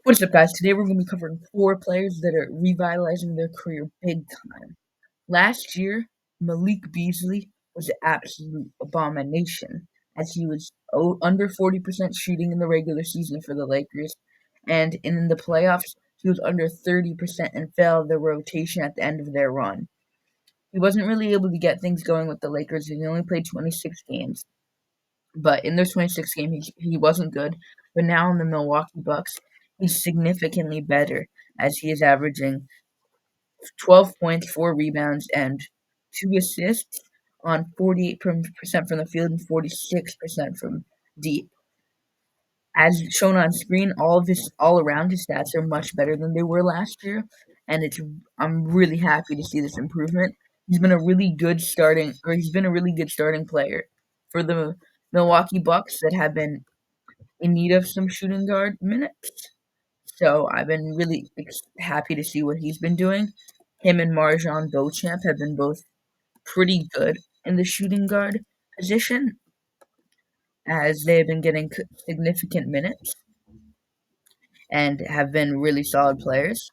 What's up, guys? Today we're going to be covering 4 players that are revitalizing their career big time. Last year, Malik Beasley was an absolute abomination, as he was under 40% shooting in the regular season for the Lakers, and in the playoffs, he was under 30% and fell the rotation at the end of their run. He wasn't really able to get things going with the Lakers, and he only played 26 games. But in those 26 games, he wasn't good. But now in the Milwaukee Bucks, he's significantly better, as he is averaging 12 points, 4 rebounds, and 2 assists on 48% from the field and 46% from deep. As shown on screen, all around his stats are much better than they were last year, and I'm really happy to see this improvement. He's been a really good starting player for the Milwaukee Bucks that have been in need of some shooting guard minutes. So I've been really happy to see what he's been doing. Him and Marjon Beauchamp have been both pretty good in the shooting guard position, as they have been getting significant minutes and have been really solid players.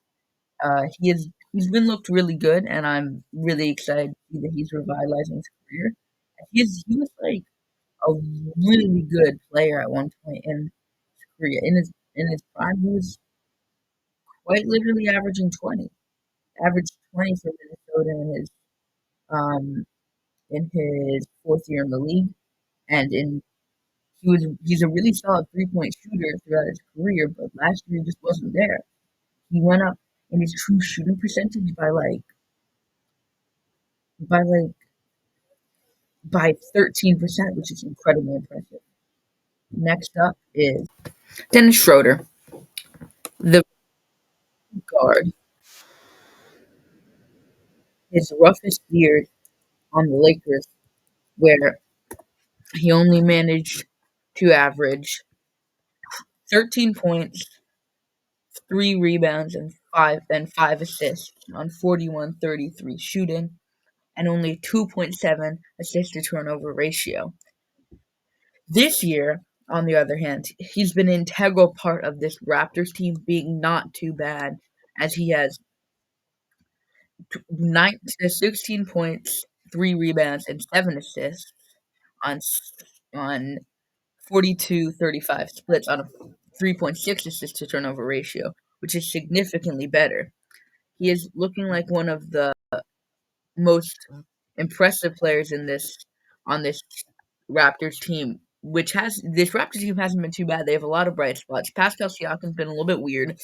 He's been looked really good, and I'm really excited to see that he's revitalizing his career. He was like a really good player at one point in his career. In his prime, he was quite literally averaged 20 for Minnesota um in his 4th year in the league, and he's a really solid 3-point shooter throughout his career. But last year he just wasn't there. He went up in his true shooting percentage by like by 13%, which is incredibly impressive. Next up is Dennis Schroeder, the guard. His roughest years on the Lakers, where he only managed to average 13 points, 3 rebounds, and five assists on 41-33 shooting, and only 2.7 assist to turnover ratio. This year, on the other hand, he's been an integral part of this Raptors team being not too bad, as he has 16 points, 3 rebounds, and 7 assists on on 42-35 splits on a 3.6 assist to turnover ratio, which is significantly better. He is looking like one of the most impressive players on this Raptors team, which has this Raptors team hasn't been too bad. They have a lot of bright spots. Pascal Siakam's been a little bit weird,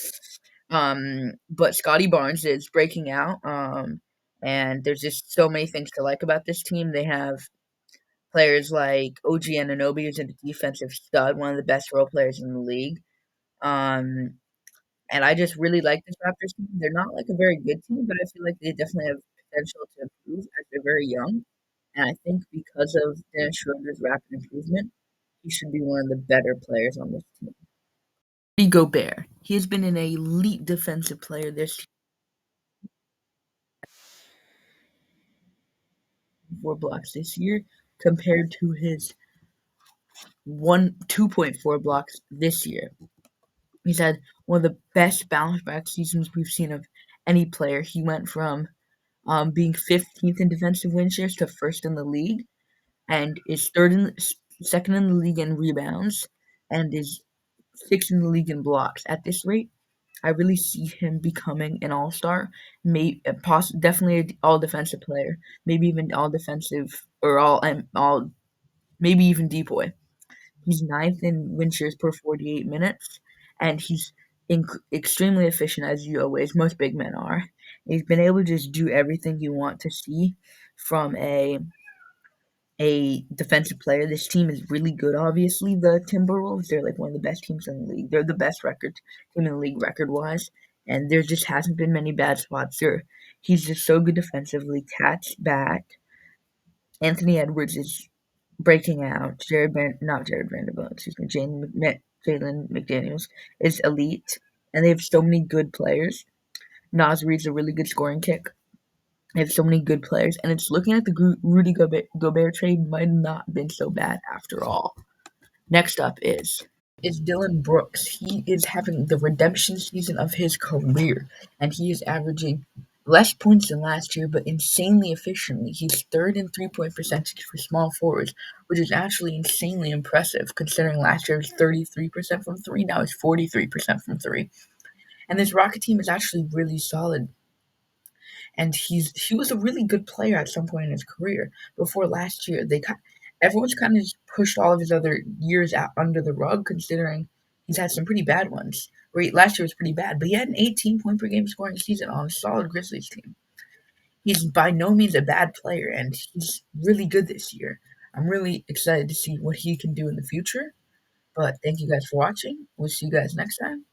but Scotty Barnes is breaking out. And there's just so many things to like about this team. They have players like OG Anunoby, who's a defensive stud, one of the best role players in the league. Um, and I just really like this Raptors team. They're not like a very good team, but I feel like they definitely have potential to improve as they're very young. And I think because of Dennis Schroeder's rapid improvement, he should be one of the better players on this team. Rudy Gobert. He has been an elite defensive player this 4 blocks this year compared to his 2.4 blocks this year. He's had one of the best bounce back seasons we've seen of any player. He went from being 15th in defensive win shares to first in the league, and is second in the league in rebounds, and is 6th in the league in blocks. At this rate, I really see him becoming an all-star, definitely an all-defensive player, maybe even all defensive or all maybe even D-boy. He's 9th in win shares per 48 minutes, and he's extremely efficient, as most big men are. He's been able to just do everything you want to see from a defensive player. This team is really good, obviously. The Timberwolves, they're like one of the best teams in the league. They're the best team in the league record-wise, and there just hasn't been many bad spots there. He's just so good defensively. Cat's back. Anthony Edwards is breaking out. Not Jared Vanderbilt, excuse me. Jalen McDaniels is elite, and they have so many good players. Naz Reid's a really good scoring kick. They have so many good players, and it's looking like the Rudy Gobert trade might not have been so bad after all. Next up is is Dylan Brooks. He is having the redemption season of his career, and he is averaging less points than last year, but insanely efficiently. He's third in 3-point percentage for small forwards, which is actually insanely impressive considering last year was 33% from three, now it's 43% from three. And this Rocket team is actually really solid. And he was a really good player at some point in his career. Before last year, everyone's kind of just pushed all of his other years out under the rug, considering he's had some pretty bad ones. Last year was pretty bad, but he had an 18-point per game scoring season on a solid Grizzlies team. He's by no means a bad player, and he's really good this year. I'm really excited to see what he can do in the future. But thank you guys for watching. We'll see you guys next time.